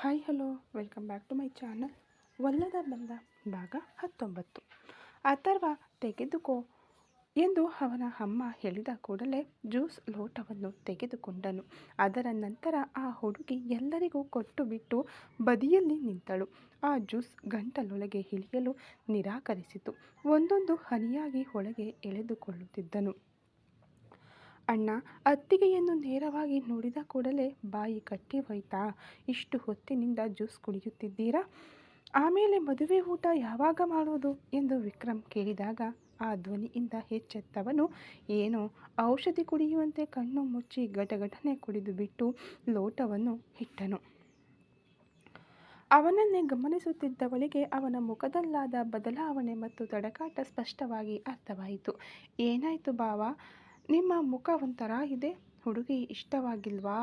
Hi hello welcome back to my channel. ಒಲ್ಲದ ಬಂದ ಭಾಗ 19. ಅಥರ್ವ ತೆಗೆದುಕೋ ಎಂದು ಅವನ ಅಮ್ಮ ಹೇಳಿದ ಕೂಡಲೇ ಜ್ಯೂಸ್ ಲೋಟವನ್ನು ತೆಗೆದುಕೊಂಡನು. ಅದರ ನಂತರ ಆ ಹುಡುಗಿ ಎಲ್ಲರಿಗೂ ಕೊಟ್ಟು ಬಿಟ್ಟು ಬದಿಯಲ್ಲಿ ನಿಂತಳು. ಆ ಜ್ಯೂಸ್ ಗಂಟಲೊಳಗೆ ಇಳಿಯಲು ನಿರಾಕರಿಸಿತು. ಒಂದೊಂದು ಹನಿಯಾಗಿ ಒಳಗೆ ಎಳೆದುಕೊಳ್ಳುತ್ತಿದ್ದನು. ಅಣ್ಣ ಅತ್ತಿಗೆಯನ್ನು ನೇರವಾಗಿ ನೋಡಿದ ಕೂಡಲೇ ಬಾಯಿ ಕಟ್ಟಿ ಹೋಯ್ತಾ? ಇಷ್ಟು ಹೊತ್ತಿನಿಂದ ಜ್ಯೂಸ್ ಕುಡಿಯುತ್ತಿದ್ದೀರಾ? ಆಮೇಲೆ ಮದುವೆ ಊಟ ಯಾವಾಗ ಮಾಡೋದು ಎಂದು ವಿಕ್ರಮ್ ಕೇಳಿದಾಗ ಆ ಧ್ವನಿಯಿಂದ ಎಚ್ಚೆತ್ತವನು ಏನೋ ಔಷಧಿ ಕುಡಿಯುವಂತೆ ಕಣ್ಣು ಮುಚ್ಚಿ ಗಟಗಟನೆ ಕುಡಿದು ಬಿಟ್ಟು ಲೋಟವನ್ನು ಇಟ್ಟನು. ಅವನನ್ನೇ ಗಮನಿಸುತ್ತಿದ್ದವಳಿಗೆ ಅವನ ಮುಖದಲ್ಲಾದ ಬದಲಾವಣೆ ಮತ್ತು ತಡಕಾಟ ಸ್ಪಷ್ಟವಾಗಿ ಅರ್ಥವಾಯಿತು. ಏನಾಯ್ತು ಬಾವ, ನಿಮ್ಮ ಮುಖ ಒಂಥರ ಇದೆ, ಹುಡುಗಿ ಇಷ್ಟವಾಗಿಲ್ವಾ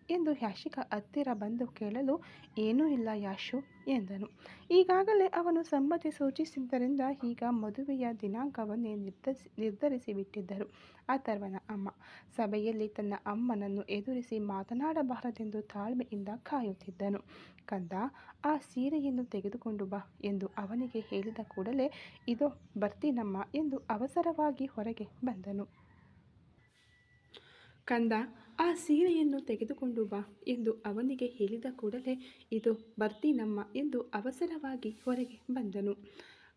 ಎಂದು ಯಾಶಿಕಾ ಹತ್ತಿರ ಬಂದು ಕೇಳಲು ಏನೂ ಇಲ್ಲ ಯಾಶು ಎಂದನು. ಈಗಾಗಲೇ ಅವನು ಸಮ್ಮತಿ ಸೂಚಿಸಿದ್ದರಿಂದ ಈಗ ಮದುವೆಯ ದಿನಾಂಕವನ್ನೇ ನಿರ್ಧರಿಸಿ ಬಿಟ್ಟಿದ್ದರು. ಅಥರ್ವನ ಅಮ್ಮ ಸಭೆಯಲ್ಲಿ ತನ್ನ ಅಮ್ಮನನ್ನು ಎದುರಿಸಿ ಮಾತನಾಡಬಾರದೆಂದು ತಾಳ್ಮೆಯಿಂದ ಕಾಯುತ್ತಿದ್ದನು. ಕಂದ, ಆ ಸೀರೆಯನ್ನು ತೆಗೆದುಕೊಂಡು ಬಾ ಎಂದು ಅವನಿಗೆ ಹೇಳಿದ ಕೂಡಲೇ ಇದೋ ಬರ್ತೀನಮ್ಮ ಎಂದು ಅವಸರವಾಗಿ ಹೊರಗೆ ಬಂದನು. ಕಂದ, ಆ ಸೀರೆಯನ್ನು ತೆಗೆದುಕೊಂಡು ಬಾ ಎಂದು ಅವನಿಗೆ ಹೇಳಿದ ಕೂಡಲೇ ಇದು ಬರ್ತೀನಮ್ಮ ಎಂದು ಅವಸರವಾಗಿ ಹೊರಗೆ ಬಂದನು.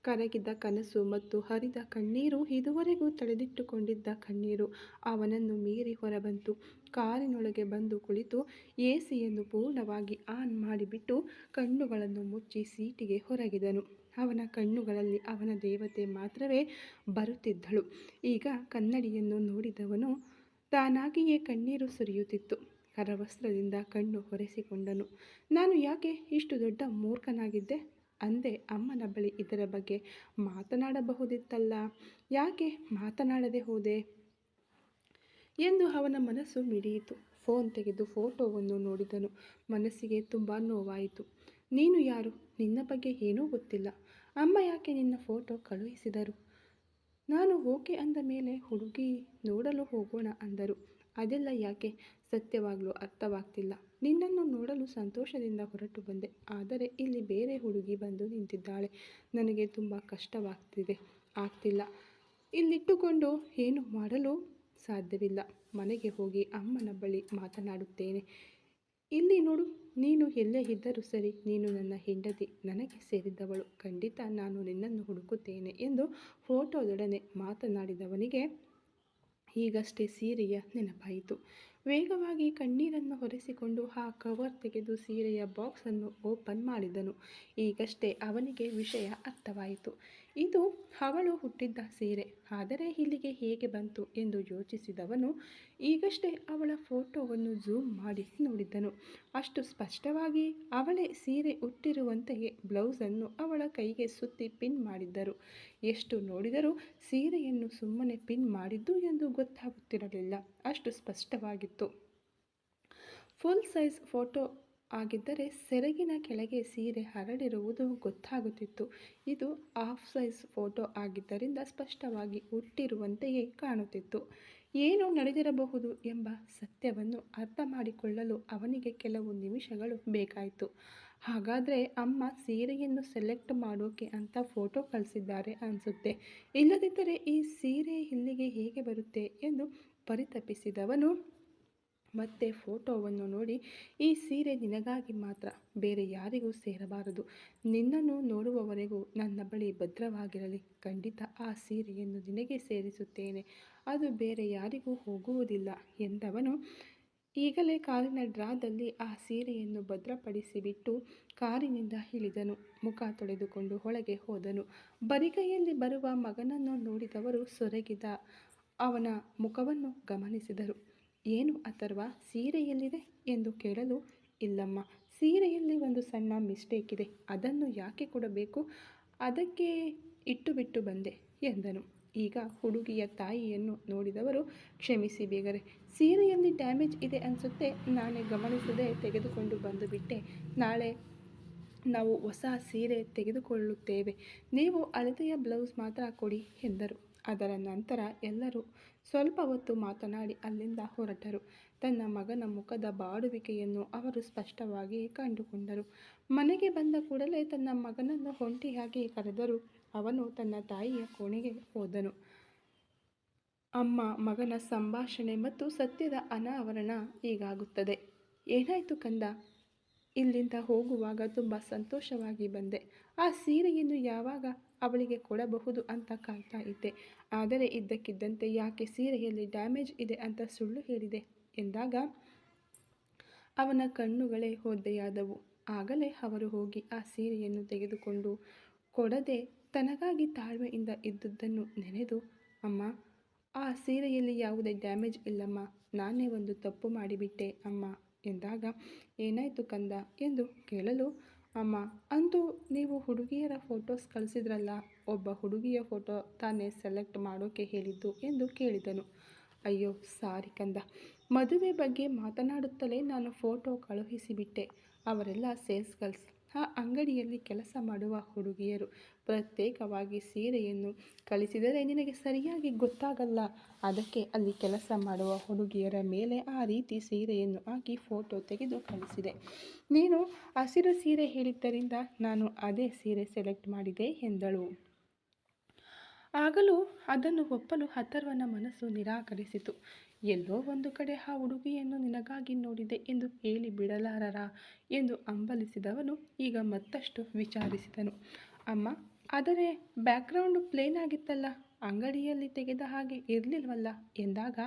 ಕರಗಿದ ಕನಸು ಮತ್ತು ಹರಿದ ಕಣ್ಣೀರು, ಇದುವರೆಗೂ ತಡೆದಿಟ್ಟುಕೊಂಡಿದ್ದ ಕಣ್ಣೀರು ಅವನನ್ನು ಮೀರಿ ಹೊರಬಂತು. ಕಾರಿನೊಳಗೆ ಬಂದು ಕುಳಿತು ಎಸಿಯನ್ನು ಪೂರ್ಣವಾಗಿ ಆನ್ ಮಾಡಿಬಿಟ್ಟು ಕಣ್ಣುಗಳನ್ನು ಮುಚ್ಚಿ ಸೀಟಿಗೆ ಹೊರಗಿದನು. ಅವನ ಕಣ್ಣುಗಳಲ್ಲಿ ಅವನ ದೇವತೆ ಮಾತ್ರವೇ ಬರುತ್ತಿದ್ದಳು. ಈಗ ಕನ್ನಡಿಯನ್ನು ನೋಡಿದವನು ತಾನಾಗಿಯೇ ಕಣ್ಣೀರು ಸುರಿಯುತ್ತಿತ್ತು. ಕರವಸ್ತ್ರದಿಂದ ಕಣ್ಣು ಒರೆಸಿಕೊಂಡನು. ನಾನು ಯಾಕೆ ಇಷ್ಟು ದೊಡ್ಡ ಮೂರ್ಖನಾಗಿದ್ದೆ ಅಂದೆ ಅಮ್ಮನ ಬಳಿ ಇದರ ಬಗ್ಗೆ ಮಾತನಾಡಬಹುದಿತ್ತಲ್ಲ, ಯಾಕೆ ಮಾತನಾಡದೆ ಹೋದೆ ಎಂದು ಅವನ ಮನಸ್ಸು ಮಿಡಿಯಿತು. ಫೋನ್ ತೆಗೆದು ಫೋಟೋವನ್ನು ನೋಡಿದನು. ಮನಸ್ಸಿಗೆ ತುಂಬ ನೋವಾಯಿತು. ನೀನು ಯಾರು? ನಿನ್ನ ಬಗ್ಗೆ ಏನೂ ಗೊತ್ತಿಲ್ಲ. ಅಮ್ಮ ಯಾಕೆ ನಿನ್ನ ಫೋಟೋ ಕಳುಹಿಸಿದರು? ನಾನು ಓಕೆ ಅಂದ ಮೇಲೆ ಹುಡುಗಿ ನೋಡಲು ಹೋಗೋಣ ಅಂದರು. ಅದೆಲ್ಲ ಯಾಕೆ? ಸತ್ಯವಾಗ್ಲೂ ಅರ್ಥವಾಗ್ತಿಲ್ಲ. ನಿನ್ನನ್ನು ನೋಡಲು ಸಂತೋಷದಿಂದ ಹೊರಟು ಬಂದೆ, ಆದರೆ ಇಲ್ಲಿ ಬೇರೆ ಹುಡುಗಿ ಬಂದು ನಿಂತಿದ್ದಾಳೆ. ನನಗೆ ತುಂಬ ಆಗ್ತಿಲ್ಲ. ಇಲ್ಲಿಟ್ಟುಕೊಂಡು ಏನು ಮಾಡಲು ಸಾಧ್ಯವಿಲ್ಲ. ಮನೆಗೆ ಹೋಗಿ ಅಮ್ಮನ ಬಳಿ ಮಾತನಾಡುತ್ತೇನೆ. ಇಲ್ಲಿ ನೋಡು, ನೀನು ಎಲ್ಲೇ ಇದ್ದರೂ ಸರಿ, ನೀನು ನನ್ನ ಹೆಂಡತಿ, ನನಗೆ ಸೇರಿದವಳು. ಖಂಡಿತ ನಾನು ನಿನ್ನನ್ನು ಹುಡುಕುತ್ತೇನೆ ಎಂದು ಫೋಟೋದೊಡನೆ ಮಾತನಾಡಿದವನಿಗೆ ಈಗಷ್ಟೇ ಸೀರೆಯ ನೆನಪಾಯಿತು. ವೇಗವಾಗಿ ಕಣ್ಣೀರನ್ನು ಒರೆಸಿಕೊಂಡು ಆ ಕವರ್ ತೆಗೆದು ಸೀರೆಯ ಬಾಕ್ಸನ್ನು ಓಪನ್ ಮಾಡಿದನು. ಈಗಷ್ಟೇ ಅವನಿಗೆ ವಿಷಯ ಅರ್ಥವಾಯಿತು. ಇದು ಅವಳು ಹುಟ್ಟಿದ್ದ ಸೀರೆ, ಆದರೆ ಇಲ್ಲಿಗೆ ಹೇಗೆ ಬಂತು ಎಂದು ಯೋಚಿಸಿದವನು ಈಗಷ್ಟೇ ಅವಳ ಫೋಟೋವನ್ನು ಝೂಮ್ ಮಾಡಿ ನೋಡಿದನು. ಅಷ್ಟು ಸ್ಪಷ್ಟವಾಗಿ ಅವಳೇ ಸೀರೆ ಉಟ್ಟಿರುವಂತೆಯೇ ಬ್ಲೌಸನ್ನು ಅವಳ ಕೈಗೆ ಸುತ್ತಿ ಪಿನ್ ಮಾಡಿದ್ದರು. ಎಷ್ಟು ನೋಡಿದರೂ ಸೀರೆಯನ್ನು ಸುಮ್ಮನೆ ಪಿನ್ ಮಾಡಿದ್ದು ಎಂದು ಗೊತ್ತಾಗುತ್ತಿರಲಿಲ್ಲ. ಅಷ್ಟು ಸ್ಪಷ್ಟವಾಗಿತ್ತು. ಫುಲ್ ಸೈಜ್ ಫೋಟೋ ಆಗಿದ್ದರೆ ಸೆರಗಿನ ಕೆಳಗೆ ಸೀರೆ ಹರಡಿರುವುದು ಗೊತ್ತಾಗುತ್ತಿತ್ತು. ಇದು ಹಾಫ್ ಸೈಜ್ ಫೋಟೋ ಆಗಿದ್ದರಿಂದ ಸ್ಪಷ್ಟವಾಗಿ ಹುಟ್ಟಿರುವಂತೆಯೇ ಕಾಣುತ್ತಿತ್ತು. ಏನು ನಡೆದಿರಬಹುದು ಎಂಬ ಸತ್ಯವನ್ನು ಅರ್ಥ ಮಾಡಿಕೊಳ್ಳಲು ಅವನಿಗೆ ಕೆಲವು ನಿಮಿಷಗಳು ಬೇಕಾಯಿತು. ಹಾಗಾದರೆ ಅಮ್ಮ ಸೀರೆಯನ್ನು ಸೆಲೆಕ್ಟ್ ಮಾಡೋಕೆ ಅಂತ ಫೋಟೋ ಕಳಿಸಿದ್ದಾರೆ ಅನಿಸುತ್ತೆ. ಇಲ್ಲದಿದ್ದರೆ ಈ ಸೀರೆ ಇಲ್ಲಿಗೆ ಹೇಗೆ ಬರುತ್ತೆ ಎಂದು ಪರಿತಪಿಸಿದವನು ಮತ್ತೆ ಫೋಟೋವನ್ನು ನೋಡಿ, ಈ ಸೀರೆ ನಿನಗಾಗಿ ಮಾತ್ರ, ಬೇರೆ ಯಾರಿಗೂ ಸೇರಬಾರದು. ನಿನ್ನನ್ನು ನೋಡುವವರೆಗೂ ನನ್ನ ಬಳಿ ಭದ್ರವಾಗಿರಲಿ. ಖಂಡಿತ ಆ ಸೀರೆಯನ್ನು ನಿನಗೆ ಸೇರಿಸುತ್ತೇನೆ, ಅದು ಬೇರೆ ಯಾರಿಗೂ ಹೋಗುವುದಿಲ್ಲ ಎಂದವನು ಈಗಲೇ ಕಾರಿನ ಡ್ರಾದಲ್ಲಿ ಆ ಸೀರೆಯನ್ನು ಭದ್ರಪಡಿಸಿಬಿಟ್ಟು ಕಾರಿನಿಂದ ಇಳಿದನು. ಮುಖ ತೊಳೆದುಕೊಂಡು ಒಳಗೆ ಹೋದನು. ಬರಿಗೈಯಲ್ಲಿ ಬರುವ ಮಗನನ್ನು ನೋಡಿದವರು ಸೊರಗಿದ ಅವನ ಮುಖವನ್ನು ಗಮನಿಸಿದರು. ಏನು ಅಥರ್ವ, ಸೀರೆ ಎಲ್ಲಿದೆ ಎಂದು ಕೇಳಲು, ಇಲ್ಲಮ್ಮ, ಸೀರೆಯಲ್ಲಿ ಒಂದು ಸಣ್ಣ ಮಿಸ್ಟೇಕ್ ಇದೆ, ಅದನ್ನು ಯಾಕೆ ಕೊಡಬೇಕು, ಅದಕ್ಕೆ ಇಟ್ಟುಬಿಟ್ಟು ಬಂದೆ ಎಂದನು. ಈಗ ಹುಡುಗಿಯ ತಾಯಿಯನ್ನು ನೋಡಿದವರು, ಕ್ಷಮಿಸಿ ಬೇಗರೆ, ಸೀರೆಯಲ್ಲಿ ಡ್ಯಾಮೇಜ್ ಇದೆ ಅನಿಸುತ್ತೆ, ನಾನೇ ಗಮನಿಸದೆ ತೆಗೆದುಕೊಂಡು ಬಂದು ಬಿಟ್ಟೆ. ನಾಳೆ ನಾವು ಹೊಸ ಸೀರೆ ತೆಗೆದುಕೊಳ್ಳುತ್ತೇವೆ, ನೀವು ಅಳತೆಯ ಬ್ಲೌಸ್ ಮಾತ್ರ ಕೊಡಿ ಎಂದರು. ಅದರ ನಂತರ ಎಲ್ಲರೂ ಸ್ವಲ್ಪ ಹೊತ್ತು ಮಾತನಾಡಿ ಅಲ್ಲಿಂದ ಹೊರಟರು. ತನ್ನ ಮಗನ ಮುಖದ ಬಾಡುವಿಕೆಯನ್ನು ಅವರು ಸ್ಪಷ್ಟವಾಗಿ ಕಂಡುಕೊಂಡರು. ಮನೆಗೆ ಬಂದ ಕೂಡಲೇ ತನ್ನ ಮಗನನ್ನು ಒಂಟಿಯಾಗಿ ಕರೆದರು. ಅವನು ತನ್ನ ತಾಯಿಯ ಕೋಣೆಗೆ ಹೋದನು. ಅಮ್ಮ ಮಗನ ಸಂಭಾಷಣೆ ಮತ್ತು ಸತ್ಯದ ಅನಾವರಣ ಹೀಗಾಗುತ್ತದೆ. ಏನಾಯ್ತು ಕಂದ? ಇಲ್ಲಿಂದ ಹೋಗುವಾಗ ತುಂಬ ಸಂತೋಷವಾಗಿ ಬಂದೆ. ಆ ಸೀರೆಯನ್ನು ಯಾವಾಗ ಅವಳಿಗೆ ಕೊಡಬಹುದು ಅಂತ ಕಾಯ್ತಾ ಇದ್ದೆ. ಆದರೆ ಇದ್ದಕ್ಕಿದ್ದಂತೆ ಯಾಕೆ ಸೀರೆಯಲ್ಲಿ ಡ್ಯಾಮೇಜ್ ಇದೆ ಅಂತ ಸುಳ್ಳು ಹೇಳಿದೆ ಎಂದಾಗ ಅವನ ಕಣ್ಣುಗಳೇ ಒದ್ದೆಯಾದವು. ಆಗಲೇ ಅವರು ಹೋಗಿ ಆ ಸೀರೆಯನ್ನು ತೆಗೆದುಕೊಂಡು ಕೊಡದೆ ತನಗಾಗಿ ತಾಳ್ಮೆಯಿಂದ ಇದ್ದುದನ್ನು ನೆನೆದು, ಅಮ್ಮ, ಆ ಸೀರೆಯಲ್ಲಿ ಯಾವುದೇ ಡ್ಯಾಮೇಜ್ ಇಲ್ಲಮ್ಮ, ನಾನೇ ಒಂದು ತಪ್ಪು ಮಾಡಿಬಿಟ್ಟೆ ಅಮ್ಮ ಎಂದಾಗ, ಏನಾಯಿತು ಕಂದ ಎಂದು ಕೇಳಲು, ಅಮ್ಮ, ಅಂತೂ ನೀವು ಹುಡುಗಿಯರ ಫೋಟೋಸ್ ಕಳಿಸಿದ್ರಲ್ಲ, ಒಬ್ಬ ಹುಡುಗಿಯ ಫೋಟೋ ತಾನೇ ಸೆಲೆಕ್ಟ್ ಮಾಡೋಕೆ ಹೇಳಿದ್ದು ಎಂದು ಕೇಳಿದನು. ಅಯ್ಯೋ ಸಾರಿ ಕಂದ, ಮದುವೆ ಬಗ್ಗೆ ಮಾತನಾಡುತ್ತಲೇ ನಾನು ಫೋಟೋ ಕಳುಹಿಸಿಬಿಟ್ಟೆ. ಅವರೆಲ್ಲ ಸೇಲ್ಸ್ ಗರ್ಲ್ಸ್, ಆ ಅಂಗಡಿಯಲ್ಲಿ ಕೆಲಸ ಮಾಡುವ ಹುಡುಗಿಯರು. ಪ್ರತ್ಯೇಕವಾಗಿ ಸೀರೆಯನ್ನು ಕಳಿಸಿದರೆ ನಿನಗೆ ಸರಿಯಾಗಿ ಗೊತ್ತಾಗಲ್ಲ. ಅದಕ್ಕೆ ಅಲ್ಲಿ ಕೆಲಸ ಮಾಡುವ ಹುಡುಗಿಯರ ಮೇಲೆ ಆ ರೀತಿ ಸೀರೆಯನ್ನು ಹಾಕಿ ಫೋಟೋ ತೆಗೆದು ಕಳಿಸಿದೆ. ನೀನು ಹಸಿರು ಸೀರೆ ಹೇಳಿದ್ದರಿಂದ ನಾನು ಅದೇ ಸೀರೆ ಸೆಲೆಕ್ಟ್ ಮಾಡಿದೆ ಎಂದಳು. ಆಗಲೂ ಅದನ್ನು ಒಪ್ಪಲು ಅಥರ್ವನ ಮನಸ್ಸು ನಿರಾಕರಿಸಿತು. ಎಲ್ಲೋ ಒಂದು ಕಡೆ ಆ ಹುಡುಗಿಯನ್ನು ನಿನಗಾಗಿ ನೋಡಿದೆ ಎಂದು ಹೇಳಿ ಬಿಡಲಾರರಾ ಎಂದು ಹಂಬಲಿಸಿದವನು ಈಗ ಮತ್ತಷ್ಟು ವಿಚಾರಿಸಿದನು. ಅಮ್ಮ, ಆದರೆ ಬ್ಯಾಕ್ಗ್ರೌಂಡು ಪ್ಲೇನ್ ಆಗಿತ್ತಲ್ಲ, ಅಂಗಡಿಯಲ್ಲಿ ತೆಗೆದ ಹಾಗೆ ಇರಲಿಲ್ವಲ್ಲ ಎಂದಾಗ,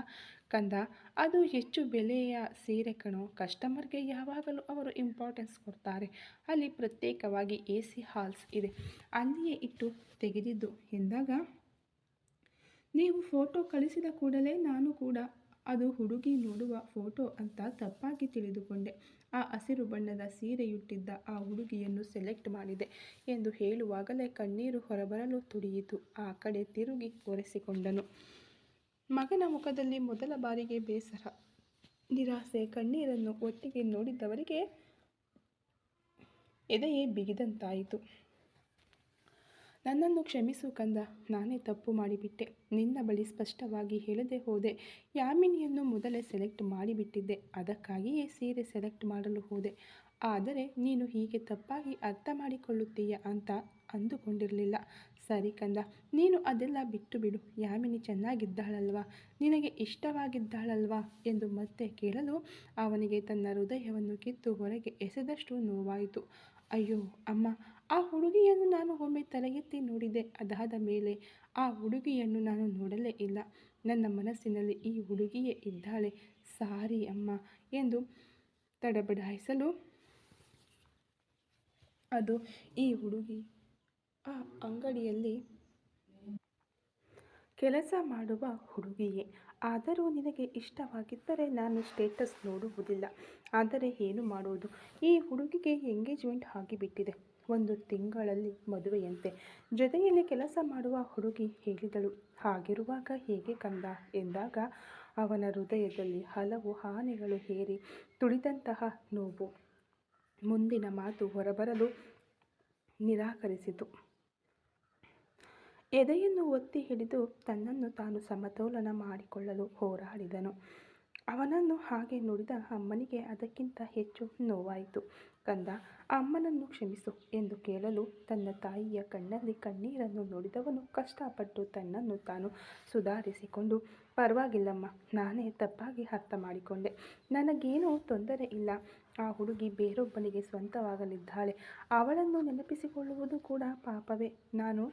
ಕಂದ, ಅದು ಹೆಚ್ಚು ಬೆಲೆಯ ಸೀರೆ ಕಣೋ. ಕಸ್ಟಮರ್ಗೆ ಯಾವಾಗಲೂ ಅವರು ಇಂಪಾರ್ಟೆನ್ಸ್ ಕೊಡ್ತಾರೆ. ಅಲ್ಲಿ ಪ್ರತ್ಯೇಕವಾಗಿ AC ಹಾಲ್ಸ್ ಇದೆ, ಅಲ್ಲಿಯೇ ಇಟ್ಟು ತೆಗೆದಿದ್ದು ಎಂದಾಗ, ನೀವು ಫೋಟೋ ಕಳಿಸಿದ ಕೂಡಲೇ ನಾನು ಕೂಡ ಅದು ಹುಡುಗಿ ನೋಡುವ ಫೋಟೋ ಅಂತ ತಪ್ಪಾಗಿ ತಿಳಿದುಕೊಂಡೆ. ಆ ಹಸಿರು ಬಣ್ಣದ ಸೀರೆಯುಟ್ಟಿದ್ದ ಆ ಹುಡುಗಿಯನ್ನು ಸೆಲೆಕ್ಟ್ ಮಾಡಿದೆ ಎಂದು ಹೇಳುವಾಗಲೇ ಕಣ್ಣೀರು ಹೊರಬರಲು ತುಡಿಯಿತು. ಆ ಕಡೆ ತಿರುಗಿ ಒರೆಸಿಕೊಂಡನು. ಮಗನ ಮುಖದಲ್ಲಿ ಮೊದಲ ಬಾರಿಗೆ ಬೇಸರ, ನಿರಾಸೆ, ಕಣ್ಣೀರನ್ನು ಒಟ್ಟಿಗೆ ನೋಡಿದವರಿಗೆ ಎದೆಯೇ ಬಿಗಿದಂತಾಯಿತು. ನನ್ನನ್ನು ಕ್ಷಮಿಸು ಕಂದ, ನಾನೇ ತಪ್ಪು ಮಾಡಿಬಿಟ್ಟೆ. ನಿನ್ನ ಬಳಿ ಸ್ಪಷ್ಟವಾಗಿ ಹೇಳದೆ ಹೋದೆ. ಯಾಮಿನಿಯನ್ನು ಮೊದಲೇ ಸೆಲೆಕ್ಟ್ ಮಾಡಿಬಿಟ್ಟಿದ್ದೆ. ಅದಕ್ಕಾಗಿಯೇ ಸೀರೆ ಸೆಲೆಕ್ಟ್ ಮಾಡಲು ಹೋದೆ. ಆದರೆ ನೀನು ಹೀಗೆ ತಪ್ಪಾಗಿ ಅರ್ಥ ಮಾಡಿಕೊಳ್ಳುತ್ತೀಯ ಅಂತ ಅಂದುಕೊಂಡಿರಲಿಲ್ಲ. ಸರಿ ಕಂದ, ನೀನು ಅದೆಲ್ಲ ಬಿಟ್ಟು ಬಿಡು. ಯಾಮಿನಿ ಚೆನ್ನಾಗಿದ್ದಾಳಲ್ವಾ, ನಿನಗೆ ಇಷ್ಟವಾಗಿದ್ದಾಳಲ್ವಾ ಎಂದು ಮತ್ತೆ ಕೇಳಲು ಅವನಿಗೆ ತನ್ನ ಹೃದಯವನ್ನು ಕಿತ್ತು ಹೊರಗೆ ಎಸೆದಷ್ಟು ನೋವಾಯಿತು. ಅಯ್ಯೋ ಅಮ್ಮ, ಆ ಹುಡುಗಿಯನ್ನು ನಾನು ಒಮ್ಮೆ ತಲೆ ಎತ್ತಿ ನೋಡಿದೆ. ಅದಾದ ಮೇಲೆ ಆ ಹುಡುಗಿಯನ್ನು ನಾನು ನೋಡಲೇ ಇಲ್ಲ. ನನ್ನ ಮನಸ್ಸಿನಲ್ಲಿ ಈ ಹುಡುಗಿಯೇ ಇದ್ದಾಳೆ. ಸಾರಿ ಅಮ್ಮ ಎಂದು ತಡಬಡಾಯಿಸಲು, ಅದು ಈ ಹುಡುಗಿ ಆ ಅಂಗಡಿಯಲ್ಲಿ ಕೆಲಸ ಮಾಡುವ ಹುಡುಗಿಯೇ. ಆದರೂ ನಿನಗೆ ಇಷ್ಟವಾಗಿದ್ದರೆ ನಾನು ಸ್ಟೇಟಸ್ ನೋಡುವುದಿಲ್ಲ. ಆದರೆ ಏನು ಮಾಡುವುದು, ಈ ಹುಡುಗಿಗೆ ಎಂಗೇಜ್ಮೆಂಟ್ ಆಗಿಬಿಟ್ಟಿದೆ. 1 ತಿಂಗಳಲ್ಲಿ ಮದುವೆಯಂತೆ. ಜೊತೆಯಲ್ಲಿ ಕೆಲಸ ಮಾಡುವ ಹುಡುಗಿ ಹೇಳಿದಳು. ಹಾಗಿರುವಾಗ ಹೇಗೆ ಕಂದ ಎಂದಾಗ ಅವನ ಹೃದಯದಲ್ಲಿ ಹಲವು ಆನೆಗಳು ಏರಿ ತುಳಿದಂತಹ ನೋವು. ಮುಂದಿನ ಮಾತು ಹೊರಬರಲು ನಿರಾಕರಿಸಿತು. ಎದೆಯನ್ನು ಒತ್ತಿ ಹಿಡಿದು ತನ್ನನ್ನು ತಾನು ಸಮತೋಲನ ಮಾಡಿಕೊಳ್ಳಲು ಹೋರಾಡಿದನು. ಅವನನ್ನು ಹಾಗೆ ನೋಡಿದ ಅಮ್ಮನಿಗೆ ಅದಕ್ಕಿಂತ ಹೆಚ್ಚು ನೋವಾಯಿತು. ಕಂದ, ಅಮ್ಮನನ್ನು ಕ್ಷಮಿಸು ಎಂದು ಕೇಳಲು ತನ್ನ ತಾಯಿಯ ಕಣ್ಣಲ್ಲಿ ಕಣ್ಣೀರನ್ನು ನೋಡಿದವನು ಕಷ್ಟಪಟ್ಟು ತನ್ನನ್ನು ತಾನು ಸುಧಾರಿಸಿಕೊಂಡು, ಪರವಾಗಿಲ್ಲಮ್ಮ, ನಾನೇ ತಪ್ಪಾಗಿ ಅರ್ಥ ಮಾಡಿಕೊಂಡೆ. ನನಗೇನೂ ತೊಂದರೆ ಇಲ್ಲ. ಆ ಹುಡುಗಿ ಬೇರೊಬ್ಬನಿಗೆ ಸ್ವಂತವಾಗಲಿದ್ದಾಳೆ. ಅವಳನ್ನು ನೆನಪಿಸಿಕೊಳ್ಳುವುದು ಕೂಡ ಪಾಪವೇ. ನಾನು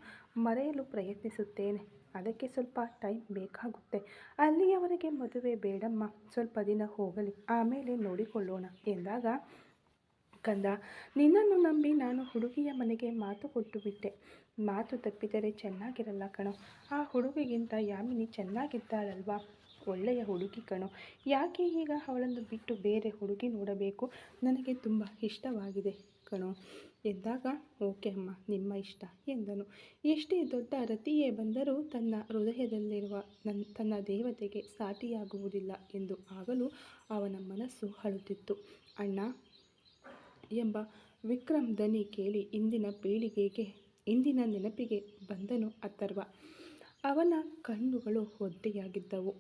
ಮರೆಯಲು ಪ್ರಯತ್ನಿಸುತ್ತೇನೆ. ಅದಕ್ಕೆ ಸ್ವಲ್ಪ ಟೈಮ್ ಬೇಕಾಗುತ್ತೆ. ಅಲ್ಲಿಯವರೆಗೆ ಮದುವೆ ಬೇಡಮ್ಮ, ಸ್ವಲ್ಪ ದಿನ ಹೋಗಲಿ, ಆಮೇಲೆ ನೋಡಿಕೊಳ್ಳೋಣ ಎಂದಾಗ, ಕಂದ, ನಿನ್ನನ್ನು ನಂಬಿ ನಾನು ಹುಡುಗಿಯ ಮನೆಗೆ ಮಾತು ಕೊಟ್ಟು ಬಿಟ್ಟೆ. ಮಾತು ತಪ್ಪಿದರೆ ಚೆನ್ನಾಗಿರಲ್ಲ ಕಣೋ. ಆ ಹುಡುಗಿಗಿಂತ ಯಾಮಿನಿ ಚೆನ್ನಾಗಿದ್ದಾಳಲ್ವಾ, ಒಳ್ಳೆಯ ಹುಡುಗಿ ಕಣೋ. ಯಾಕೆ ಈಗ ಅವಳನ್ನು ಬಿಟ್ಟು ಬೇರೆ ಹುಡುಗಿ ನೋಡಬೇಕು? ನನಗೆ ತುಂಬ ಇಷ್ಟವಾಗಿದೆ ಕಣೋ ಎಂದಾಗ, ಓಕೆ ಅಮ್ಮ, ನಿಮ್ಮ ಇಷ್ಟ ಎಂದನು. ಎಷ್ಟೇ ದೊಡ್ಡ ರತಿಯೇ ಬಂದರೂ ತನ್ನ ಹೃದಯದಲ್ಲಿರುವ ತನ್ನ ದೇವತೆಗೆ ಸಾಟಿಯಾಗುವುದಿಲ್ಲ ಎಂದು ಆಗಲೂ ಅವನ ಮನಸ್ಸು ಅಳುತ್ತಿತ್ತು. ಅಣ್ಣ ಎಂಬ ವಿಕ್ರಮ್ ದನಿ ಕೇಳಿ ಇಂದಿನ ನೆನಪಿಗೆ ಬಂದನು ಅಥರ್ವ. ಅವನ ಕಣ್ಣುಗಳು ಒದ್ದೆಯಾಗಿದ್ದವು.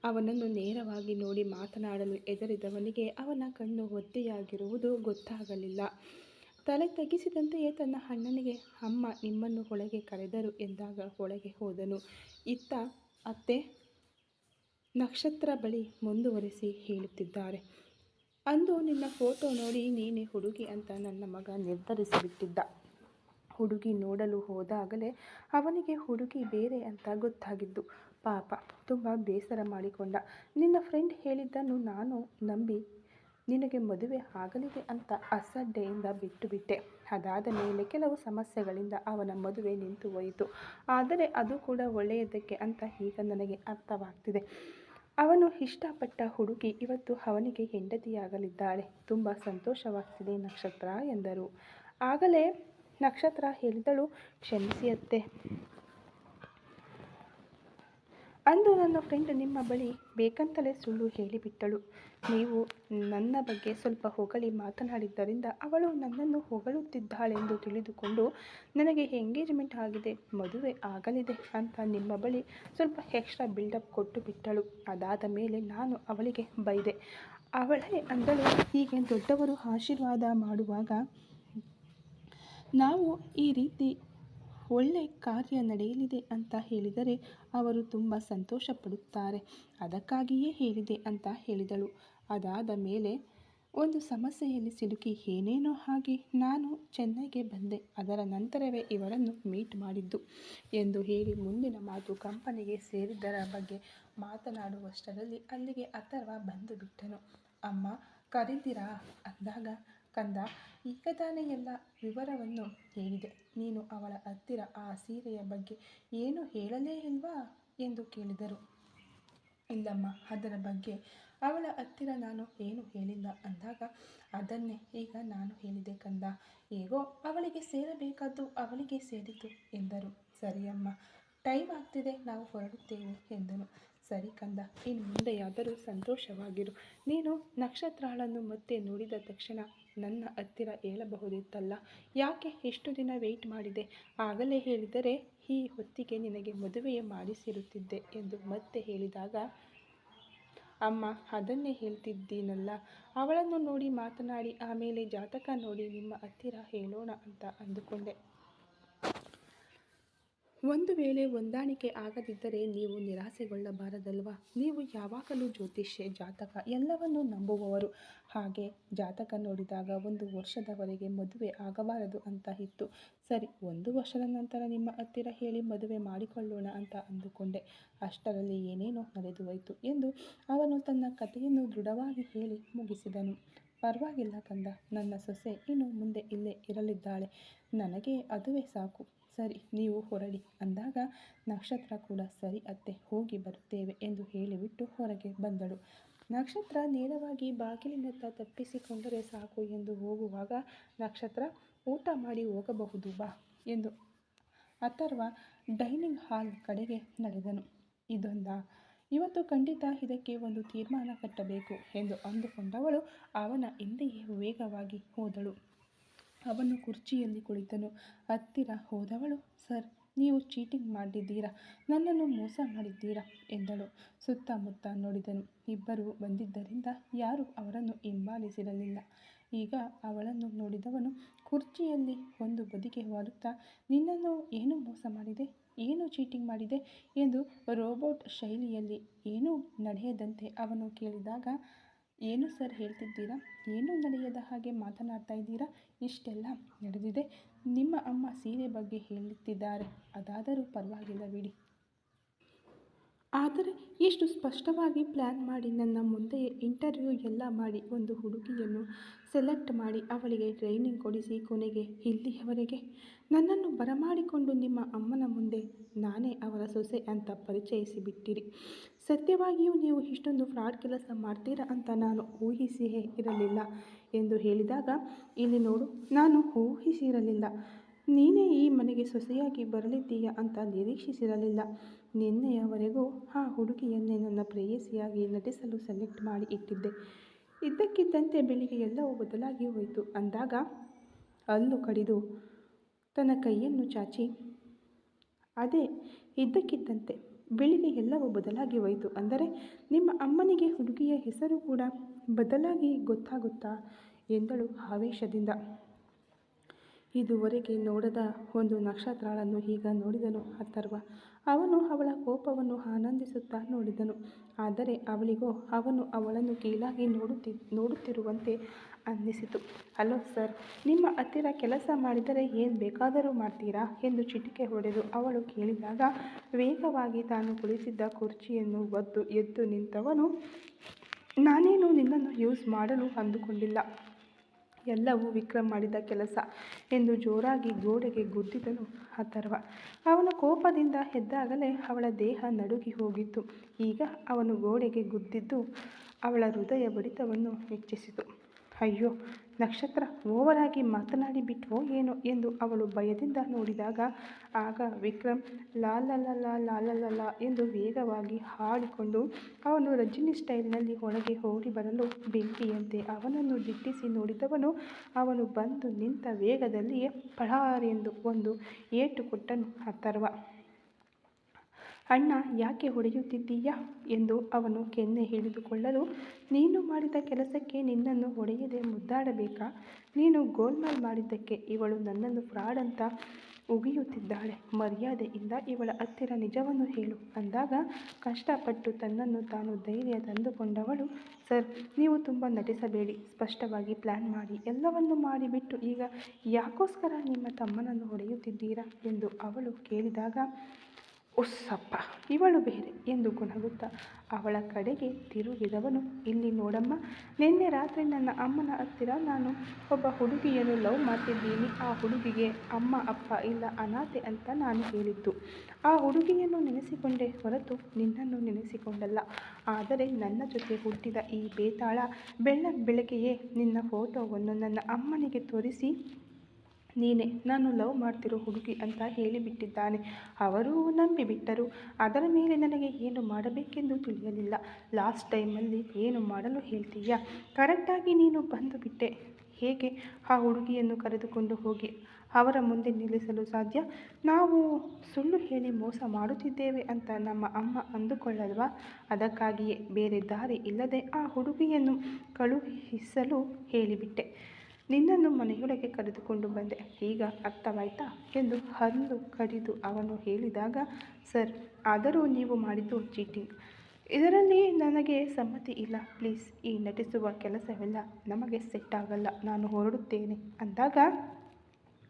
ಅವನನ್ನು ನೇರವಾಗಿ ನೋಡಿ ಮಾತನಾಡಲು ಹೆದರಿದವನಿಗೆ ಅವನ ಕಣ್ಣು ಒದ್ದೆಯಾಗಿರುವುದು ಗೊತ್ತಾಗಲಿಲ್ಲ. ತಲೆ ತಗ್ಗಿಸಿದಂತೆಯೇ ತನ್ನ ಅಣ್ಣನಿಗೆ ಅಮ್ಮ ನಿಮ್ಮನ್ನು ಒಳಗೆ ಕರೆದರು ಎಂದಾಗ ಒಳಗೆ ಹೋದನು. ಇತ್ತ ಅತ್ತೆ ನಕ್ಷತ್ರ ಬಳಿ ಮುಂದುವರಿಸಿ ಹೇಳುತ್ತಿದ್ದಾರೆ. ಅಂದು ನಿನ್ನ ಫೋಟೋ ನೋಡಿ ನೀನೇ ಹುಡುಗಿ ಅಂತ ನನ್ನ ಮಗ ನಿರ್ಧರಿಸಿಬಿಟ್ಟಿದ್ದ. ಹುಡುಗಿ ನೋಡಲು ಹೋದಾಗಲೇ ಅವನಿಗೆ ಹುಡುಗಿ ಬೇರೆ ಅಂತ ಗೊತ್ತಾಗಿದ್ದು. ಪಾಪ ತುಂಬ ಬೇಸರ ಮಾಡಿಕೊಂಡ. ನಿನ್ನ ಫ್ರೆಂಡ್ ಹೇಳಿದ್ದನ್ನು ನಾನು ನಂಬಿ ನಿನಗೆ ಮದುವೆ ಆಗಲಿದೆ ಅಂತ ಅಸಡ್ಡೆಯಿಂದ ಬಿಟ್ಟುಬಿಟ್ಟೆ. ಅದಾದ ಮೇಲೆ ಕೆಲವು ಸಮಸ್ಯೆಗಳಿಂದ ಅವನ ಮದುವೆ ನಿಂತು ಹೋಯಿತು. ಆದರೆ ಅದು ಕೂಡ ಒಳ್ಳೆಯದಕ್ಕೆ ಅಂತ ಈಗ ನನಗೆ ಅರ್ಥವಾಗ್ತಿದೆ. ಅವನು ಇಷ್ಟಪಟ್ಟ ಹುಡುಗಿ ಇವತ್ತು ಅವನಿಗೆ ಹೆಂಡತಿಯಾಗಲಿದ್ದಾಳೆ. ತುಂಬ ಸಂತೋಷವಾಗ್ತಿದೆ ನಕ್ಷತ್ರ ಎಂದರು. ಆಗಲೇ ನಕ್ಷತ್ರ ಹೇಳಿದಳು, ಕ್ಷಮಿಸಿ ಅತ್ತೆ, ಅಂದು ನನ್ನ ಫ್ರೆಂಡ್ ನಿಮ್ಮ ಬಳಿ ಬೇಕಂತಲೇ ಸುಳ್ಳು ಹೇಳಿಬಿಟ್ಟಳು. ನೀವು ನನ್ನ ಬಗ್ಗೆ ಸ್ವಲ್ಪ ಹೊಗಳಿ ಮಾತನಾಡಿದ್ದರಿಂದ ಅವಳು ನನ್ನನ್ನು ಹೊಗಳುತ್ತಿದ್ದಾಳೆಂದು ತಿಳಿದುಕೊಂಡು ನನಗೆ ಎಂಗೇಜ್ಮೆಂಟ್ ಆಗಿದೆ, ಮದುವೆ ಆಗಲಿದೆ ಅಂತ ನಿಮ್ಮ ಬಳಿ ಸ್ವಲ್ಪ ಎಕ್ಸ್ಟ್ರಾ ಬಿಲ್ಡಪ್ ಕೊಟ್ಟು ಬಿಟ್ಟಳು. ಅದಾದ ಮೇಲೆ ನಾನು ಅವಳಿಗೆ ಬೈದೆ. ಅವಳೇ ಅಂದಳು, ಹೀಗೆ ದೊಡ್ಡವರು ಆಶೀರ್ವಾದ ಮಾಡುವಾಗ ನಾವು ಈ ರೀತಿ ಒಳ್ಳೆ ಕಾರ್ಯ ನಡೆಯಲಿದೆ ಅಂತ ಹೇಳಿದರೆ ಅವರು ತುಂಬ ಸಂತೋಷ ಪಡುತ್ತಾರೆ, ಅದಕ್ಕಾಗಿಯೇ ಹೇಳಿದೆ ಅಂತ ಹೇಳಿದಳು. ಅದಾದ ಮೇಲೆ ಒಂದು ಸಮಸ್ಯೆಯಲ್ಲಿ ಸಿಲುಕಿ ಏನೇನೋ ಆಗಿ ನಾನು ಚೆನ್ನೈಗೆ ಬಂದೆ. ಅದರ ನಂತರವೇ ಇವರನ್ನು ಮೀಟ್ ಮಾಡಿದ್ದು ಎಂದು ಹೇಳಿ ಮುಂದಿನ ಮಾತು ಕಂಪನಿಗೆ ಸೇರಿದ್ದರ ಬಗ್ಗೆ ಮಾತನಾಡುವಷ್ಟರಲ್ಲಿ ಅಲ್ಲಿಗೆ ಅಥರ್ವ ಬಂದು ಬಿಟ್ಟನು. ಅಮ್ಮ ಕರೆದಿರಾ ಅಂದಾಗ, ಕಂದ ಈಗ ತಾನೇ ಎಲ್ಲ ವಿವರವನ್ನು ಹೇಳಿದೆ. ನೀನು ಅವಳ ಹತ್ತಿರ ಆ ಸೀರೆಯ ಬಗ್ಗೆ ಏನು ಹೇಳಲೇ ಇಲ್ವಾ ಎಂದು ಕೇಳಿದರು. ಇಲ್ಲಮ್ಮ, ಅದರ ಬಗ್ಗೆ ಅವಳ ಹತ್ತಿರ ನಾನು ಏನು ಹೇಳಿಲ್ಲ ಅಂದಾಗ, ಅದನ್ನೇ ಈಗ ನಾನು ಹೇಳಿದೆ ಕಂದ. ಹೇಗೋ ಅವಳಿಗೆ ಸೇರಬೇಕಾದ್ದು ಅವಳಿಗೆ ಸೇರಿತು ಎಂದರು. ಸರಿಯಮ್ಮ, ಟೈಮ್ ಆಗ್ತಿದೆ, ನಾವು ಹೊರಡುತ್ತೇವೆ ಎಂದನು. ಸರಿ ಕಂದ, ಇನ್ನು ಮುಂದೆಯಾದರೂ ಸಂತೋಷವಾಗಿರು. ನೀನು ನಕ್ಷತ್ರಾಳನ್ನು ಮತ್ತೆ ನೋಡಿದ ತಕ್ಷಣ ನನ್ನ ಹತ್ತಿರ ಹೇಳಬಹುದಿತ್ತಲ್ಲ, ಯಾಕೆ ಇಷ್ಟು ದಿನ ವೆಯ್ಟ್ ಮಾಡಿದೆ? ಆಗಲೇ ಹೇಳಿದರೆ ಈ ಹೊತ್ತಿಗೆ ನಿನಗೆ ಮದುವೆ ಮಾಡಿಸಿರುತ್ತಿದ್ದೆ ಎಂದು ಮತ್ತೆ ಹೇಳಿದಾಗ, ಅಮ್ಮ ಅದನ್ನೇ ಹೇಳ್ತಿದ್ದೀನಲ್ಲ, ಅವಳನ್ನು ನೋಡಿ ಮಾತನಾಡಿ ಆಮೇಲೆ ಜಾತಕ ನೋಡಿ ನಿಮ್ಮ ಹತ್ತಿರ ಹೇಳೋಣ ಅಂತ ಅಂದುಕೊಂಡೆ. ಒಂದು ವೇಳೆ ಹೊಂದಾಣಿಕೆ ಆಗದಿದ್ದರೆ ನೀವು ನಿರಾಸೆಗೊಳ್ಳಬಾರದಲ್ವಾ? ನೀವು ಯಾವಾಗಲೂ ಜ್ಯೋತಿಷ್ಯ, ಜಾತಕ ಎಲ್ಲವನ್ನೂ ನಂಬುವವರು. ಹಾಗೆ ಜಾತಕ ನೋಡಿದಾಗ 1 ವರ್ಷದವರೆಗೆ ಮದುವೆ ಆಗಬಾರದು ಅಂತ ಇತ್ತು. ಸರಿ, 1 ವರ್ಷದ ನಂತರ ನಿಮ್ಮ ಹತ್ತಿರ ಹೇಳಿ ಮದುವೆ ಮಾಡಿಕೊಳ್ಳೋಣ ಅಂತ ಅಂದುಕೊಂಡೆ. ಅಷ್ಟರಲ್ಲಿ ಏನೇನೋ ನಡೆದು ಹೋಯಿತು ಎಂದು ಅವನು ತನ್ನ ಕಥೆಯನ್ನು ದೃಢವಾಗಿ ಹೇಳಿ ಮುಗಿಸಿದನು. ಪರವಾಗಿಲ್ಲ ಕಂದ, ನನ್ನ ಸೊಸೆ ಇನ್ನು ಮುಂದೆ ಇಲ್ಲೇ ಇರಲಿದ್ದಾಳೆ. ನನಗೆ ಅದುವೇ ಸಾಕು. ಸರಿ, ನೀವು ಹೊರಡಿ ಅಂದಾಗ ನಕ್ಷತ್ರ ಕೂಡ ಸರಿ ಅತ್ತೆ, ಹೋಗಿ ಬರುತ್ತೇವೆ ಎಂದು ಹೇಳಿಬಿಟ್ಟು ಹೊರಗೆ ಬಂದಳು. ನಕ್ಷತ್ರ ನೇರವಾಗಿ ಬಾಗಿಲಿನತ್ತ ತಪ್ಪಿಸಿಕೊಂಡರೆ ಸಾಕು ಎಂದು ಹೋಗುವಾಗ, ನಕ್ಷತ್ರ ಊಟ ಮಾಡಿ ಹೋಗಬಹುದು ಬಾ ಎಂದು ಅಥರ್ವ ಡೈನಿಂಗ್ ಹಾಲ್ ಕಡೆಗೆ ನಡೆದನು. ಇದೊಂದಾ, ಇವತ್ತು ಖಂಡಿತ ಇದಕ್ಕೆ ಒಂದು ತೀರ್ಮಾನ ಕಟ್ಟಬೇಕು ಎಂದು ಅಂದುಕೊಂಡವಳು ಅವನ ಹಿಂದೆಯೇ ವೇಗವಾಗಿ ಹೋದಳು. ಅವನು ಕುರ್ಚಿಯಲ್ಲಿ ಕುಳಿತನು. ಹತ್ತಿರ ಹೋದವಳು, ಸರ್, ನೀವು ಚೀಟಿಂಗ್ ಮಾಡಿದ್ದೀರಾ, ನನ್ನನ್ನು ಮೋಸ ಮಾಡಿದ್ದೀರಾ ಎಂದಳು. ಸುತ್ತಮುತ್ತ ನೋಡಿದನು. ಇಬ್ಬರು ಬಂದಿದ್ದರಿಂದ ಯಾರೂ ಅವರನ್ನು ಹಿಂಬಾಲಿಸಿರಲಿಲ್ಲ. ಈಗ ಅವಳನ್ನು ನೋಡಿದವನು ಕುರ್ಚಿಯಲ್ಲಿ ಒಂದು ಬದಿಗೆ ವಾಲುತ್ತಾ, ನಿನ್ನನ್ನು ಏನು ಮೋಸ ಮಾಡಿದೆ, ಏನು ಚೀಟಿಂಗ್ ಮಾಡಿದೆ ಎಂದು ರೋಬೋಟ್ ಶೈಲಿಯಲ್ಲಿ ಏನೂ ನಡೆಯದಂತೆ ಅವನು ಕೇಳಿದಾಗ, ಏನು ಸರ್ ಹೇಳ್ತಿದ್ದೀರಾ? ಏನೂ ನಡೆಯದ ಹಾಗೆ ಮಾತನಾಡ್ತಾ ಇದ್ದೀರಾ? ಇಷ್ಟೆಲ್ಲ ನಡೆದಿದೆ. ನಿಮ್ಮ ಅಮ್ಮ ಸೀರೆ ಬಗ್ಗೆ ಹೇಳುತ್ತಿದ್ದಾರೆ. ಅದಾದರೂ ಪರವಾಗಿಲ್ಲ ಬಿಡಿ. ಆದರೆ ಇಷ್ಟು ಸ್ಪಷ್ಟವಾಗಿ ಪ್ಲ್ಯಾನ್ ಮಾಡಿ ನನ್ನ ಮುಂದೆಯೇ ಇಂಟರ್ವ್ಯೂ ಎಲ್ಲ ಮಾಡಿ ಒಂದು ಹುಡುಗಿಯನ್ನು ಸೆಲೆಕ್ಟ್ ಮಾಡಿ ಅವಳಿಗೆ ಟ್ರೈನಿಂಗ್ ಕೊಡಿಸಿ ಕೊನೆಗೆ ಇಲ್ಲಿಯವರೆಗೆ ನನ್ನನ್ನು ಬರಮಾಡಿಕೊಂಡು ನಿಮ್ಮ ಅಮ್ಮನ ಮುಂದೆ ನಾನೇ ಅವರ ಸೊಸೆ ಅಂತ ಪರಿಚಯಿಸಿ ಬಿಟ್ಟಿರಿ. ಸತ್ಯವಾಗಿಯೂ ನೀವು ಇಷ್ಟೊಂದು ಫ್ರಾಡ್ ಕೆಲಸ ಮಾಡ್ತೀರಾ ಅಂತ ನಾನು ಊಹಿಸಿಯೇ ಇರಲಿಲ್ಲ ಎಂದು ಹೇಳಿದಾಗ, ಇಲ್ಲಿ ನೋಡು, ನಾನು ಊಹಿಸಿರಲಿಲ್ಲ. ನೀನೇ ಈ ಮನೆಗೆ ಸೊಸೆಯಾಗಿ ಬರಲಿದ್ದೀಯಾ ಅಂತ ನಿರೀಕ್ಷಿಸಿರಲಿಲ್ಲ. ನಿನ್ನೆಯವರೆಗೂ ಆ ಹುಡುಗಿಯನ್ನೇ ನನ್ನ ಪ್ರೇಯಸಿಯಾಗಿ ನಟಿಸಲು ಸೆಲೆಕ್ಟ್ ಮಾಡಿ ಇಟ್ಟಿದ್ದೆ. ಇದ್ದಕ್ಕಿದ್ದಂತೆ ಬೆಳಿಗ್ಗೆ ಎಲ್ಲವೂ ಬದಲಾಗಿ ಹೋಯಿತು ಅಂದಾಗ ಹಲ್ಲು ಕಡಿದು ತನ್ನ ಕೈಯನ್ನು ಚಾಚಿ, ಅದೇ ಇದ್ದಕ್ಕಿದ್ದಂತೆ ಬೆಳಿಗ್ಗೆ ಎಲ್ಲವೂ ಬದಲಾಗಿ ಹೋಯಿತು. ಅಂದರೆ ನಿಮ್ಮ ಅಮ್ಮನಿಗೆ ಹುಡುಗಿಯ ಹೆಸರು ಕೂಡ ಬದಲಾಗಿ ಗೊತ್ತಾಗುತ್ತಾ ಎಂದಳು ಆವೇಶದಿಂದ. ಇದುವರೆಗೆ ನೋಡದ ಒಂದು ನಕ್ಷತ್ರಳನ್ನು ಈಗ ನೋಡಿದನು ಅಥರ್ವ. ಅವನು ಅವಳ ಕೋಪವನ್ನು ಆನಂದಿಸುತ್ತಾ ನೋಡಿದನು. ಆದರೆ ಅವಳಿಗೋ ಅವನು ಅವಳನ್ನು ಕೀಳಾಗಿ ನೋಡುತ್ತಿರುವಂತೆ ಅನ್ನಿಸಿತು. ಹಲೋ ಸರ್, ನಿಮ್ಮ ಹತ್ತಿರ ಕೆಲಸ ಮಾಡಿದರೆ ಏನು ಬೇಕಾದರೂ ಮಾಡ್ತೀರಾ ಎಂದು ಚಿಟಿಕೆ ಹೊಡೆದು ಅವಳು ಕೇಳಿದಾಗ ವೇಗವಾಗಿ ತಾನು ಕುಳಿತಿದ್ದ ಕುರ್ಚಿಯನ್ನು ಎದ್ದು ನಿಂತವನು, ನಾನೇನು ನಿನ್ನನ್ನು ಯೂಸ್ ಮಾಡಲು ಅಂದುಕೊಂಡಿಲ್ಲ, ಎಲ್ಲವೂ ವಿಕ್ರಮ್ ಮಾಡಿದ ಕೆಲಸ ಎಂದು ಜೋರಾಗಿ ಗೋಡೆಗೆ ಗುದ್ದಿದನು ಅಥರ್ವ. ಅವನ ಕೋಪದಿಂದ ಎದ್ದಾಗಲೇ ಅವಳ ದೇಹ ನಡುಗಿ ಹೋಗಿತ್ತು. ಈಗ ಅವನು ಗೋಡೆಗೆ ಗುದ್ದಿದ್ದು ಅವಳ ಹೃದಯ ಬಡಿತವನ್ನು ಹೆಚ್ಚಿಸಿತು. ಅಯ್ಯೋ ನಕ್ಷತ್ರ, ಓವರಾಗಿ ಮಾತನಾಡಿ ಬಿಟ್ವೋ ಏನೋ ಎಂದು ಅವಳು ಭಯದಿಂದ ನೋಡಿದಾಗ ಆಗ ವಿಕ್ರಮ್ ಲಾಲಲಲ ಎಂದು ವೇಗವಾಗಿ ಹಾಡಿಕೊಂಡು ಅವನು ರಜನಿ ಸ್ಟೈಲ್ನಲ್ಲಿ ಒಳಗೆ ಓಡಿ ಬರಲು ಬೆಂಕಿಯಂತೆ ಅವನನ್ನು ದಿಟ್ಟಿಸಿ ನೋಡಿದವನು ಅವನು ಬಂದು ನಿಂತ ವೇಗದಲ್ಲಿಯೇ ಪಳಾರ್ ಎಂದು ಒಂದು ಏಟು ಕೊಟ್ಟನು ಅಥರ್ವ. ಅಣ್ಣ, ಯಾಕೆ ಹೊಡೆಯುತ್ತಿದ್ದೀಯಾ ಎಂದು ಅವನು ಕೆನ್ನೆ ಹಿಡಿದುಕೊಳ್ಳಲು, ನೀನು ಮಾಡಿದ ಕೆಲಸಕ್ಕೆ ನಿನ್ನನ್ನು ಹೊಡೆಯದೆ ಮುದ್ದಾಡಬೇಕಾ? ನೀನು ಗೋಲ್ಮಾಲ್ ಮಾಡಿದ್ದಕ್ಕೆ ಇವಳು ನನ್ನನ್ನು ಫ್ರಾಡ್ ಅಂತ ಉಗಿಯುತ್ತಿದ್ದಾಳೆ. ಮರ್ಯಾದೆಯಿಂದ ಇವಳ ಹತ್ತಿರ ನಿಜವನ್ನು ಹೇಳು ಅಂದಾಗ ಕಷ್ಟಪಟ್ಟು ತನ್ನನ್ನು ತಾನು ಧೈರ್ಯ ತಂದುಕೊಂಡವಳು, ಸರ್, ನೀವು ತುಂಬ ನಟಿಸಬೇಡಿ, ಸ್ಪಷ್ಟವಾಗಿ ಪ್ಲ್ಯಾನ್ ಮಾಡಿ ಎಲ್ಲವನ್ನೂ ಮಾಡಿಬಿಟ್ಟು ಈಗ ಯಾಕೋಸ್ಕರ ನಿಮ್ಮ ತಮ್ಮನನ್ನು ಹೊಡೆಯುತ್ತಿದ್ದೀರಾ ಎಂದು ಅವಳು ಕೇಳಿದಾಗ, ಉಸ್ಸಪ್ಪ, ಇವಳು ಬೇರೆ ಎಂದು ಗೊಣಗುತ್ತಾ ಅವಳ ಕಡೆಗೆ ತಿರುಗಿದವನು, ಇಲ್ಲಿ ನೋಡಮ್ಮ, ನಿನ್ನೆ ರಾತ್ರಿ ನನ್ನ ಅಮ್ಮನ ಹತ್ತಿರ ನಾನು ಒಬ್ಬ ಹುಡುಗಿಯನ್ನು ಲವ್ ಮಾಡ್ತಿದ್ದೀನಿ, ಆ ಹುಡುಗಿಗೆ ಅಮ್ಮ ಅಪ್ಪ ಇಲ್ಲ, ಅನಾಥೆ ಅಂತ ನಾನು ಹೇಳಿದ್ದು. ಆ ಹುಡುಗಿಯನ್ನು ನೆನೆಸಿಕೊಂಡೇ ಹೊರತು ನಿನ್ನನ್ನು ನೆನೆಸಿಕೊಂಡಲ್ಲ. ಆದರೆ ನನ್ನ ಜೊತೆ ಹುಟ್ಟಿದ ಈ ಬೇತಾಳ ಬೆಳಗ್ಗೆಯೇ ನಿನ್ನ ಫೋಟೋವನ್ನು ನನ್ನ ಅಮ್ಮನಿಗೆ ತೋರಿಸಿ ನೀನೇ ನಾನು ಲವ್ ಮಾಡ್ತಿರೋ ಹುಡುಗಿ ಅಂತ ಹೇಳಿಬಿಟ್ಟಿದ್ದಾನೆ. ಅವರೂ ನಂಬಿಬಿಟ್ಟರು. ಅದರ ಮೇಲೆ ನನಗೆ ಏನು ಮಾಡಬೇಕೆಂದು ತಿಳಿಯಲಿಲ್ಲ. ಲಾಸ್ಟ್ ಟೈಮಲ್ಲಿ ಏನು ಮಾಡಲು ಹೇಳ್ತೀಯಾ? ಕರೆಕ್ಟಾಗಿ ನೀನು ಬಂದು ಬಿಟ್ಟೆ. ಹೇಗೆ ಆ ಹುಡುಗಿಯನ್ನು ಕರೆದುಕೊಂಡು ಹೋಗಿ ಅವರ ಮುಂದೆ ನಿಲ್ಲಿಸಲು ಸಾಧ್ಯ? ನಾವು ಸುಳ್ಳು ಹೇಳಿ ಮೋಸ ಮಾಡುತ್ತಿದ್ದೇವೆ ಅಂತ ನಮ್ಮ ಅಮ್ಮ ಅಂದುಕೊಳ್ಳಲ್ವಾ? ಅದಕ್ಕಾಗಿಯೇ ಬೇರೆ ದಾರಿ ಇಲ್ಲದೆ ಆ ಹುಡುಗಿಯನ್ನು ಕಳುಹಿಸಲು ಹೇಳಿಬಿಟ್ಟೆ. ನಿನ್ನನ್ನು ಮನೆಯೊಳಗೆ ಕರೆದುಕೊಂಡು ಬಂದೆ. ಈಗ ಅರ್ಥವಾಯ್ತಾ ಎಂದು ಹಲ್ಲು ಕಡಿದು ಅವನು ಹೇಳಿದಾಗ, ಸರ್, ಆದರೂ ನೀವು ಮಾಡಿದ್ದು ಚೀಟಿಂಗ್. ಇದರಲ್ಲಿ ನನಗೆ ಸಮ್ಮತಿ ಇಲ್ಲ. ಪ್ಲೀಸ್, ಈ ನಟಿಸುವ ಕೆಲಸವೆಲ್ಲ ನಮಗೆ ಸೆಟ್ ಆಗಲ್ಲ. ನಾನು ಹೊರಡುತ್ತೇನೆ ಅಂದಾಗ,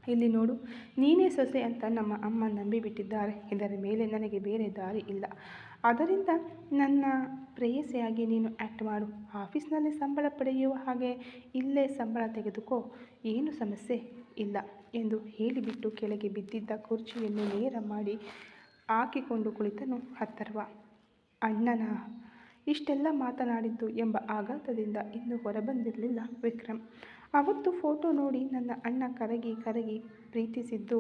ಇಲ್ಲಿ ನೋಡು, ನೀನೇ ಸೊಸೆ ಅಂತ ನಮ್ಮ ಅಮ್ಮ ನಂಬಿಬಿಟ್ಟಿದ್ದಾರೆ. ಇದರ ಮೇಲೆ ನನಗೆ ಬೇರೆ ದಾರಿ ಇಲ್ಲ. ಆದ್ದರಿಂದ ನನ್ನ ಪ್ರೇಯಸಿಯಾಗಿ ನೀನು ಆ್ಯಕ್ಟ್ ಮಾಡು. ಆಫೀಸ್ನಲ್ಲಿ ಸಂಬಳ ಪಡೆಯುವ ಹಾಗೆ ಇಲ್ಲೇ ಸಂಬಳ ತೆಗೆದುಕೋ, ಏನು ಸಮಸ್ಯೆ ಇಲ್ಲ ಎಂದು ಹೇಳಿಬಿಟ್ಟು ಕೆಳಗೆ ಬಿದ್ದಿದ್ದ ಕುರ್ಚಿಯನ್ನು ನೇರ ಮಾಡಿ ಹಾಕಿಕೊಂಡು ಕುಳಿತನು ಅಥರ್ವ. ಅಣ್ಣನ ಇಷ್ಟೆಲ್ಲ ಮಾತನಾಡಿದ್ದು ಎಂಬ ಆಘಾತದಿಂದ ಇನ್ನೂ ಹೊರಬಂದಿರಲಿಲ್ಲ ವಿಕ್ರಮ್. ಅವತ್ತು ಫೋಟೋ ನೋಡಿ ನನ್ನ ಅಣ್ಣ ಕರಗಿ ಪ್ರೀತಿಸಿದ್ದು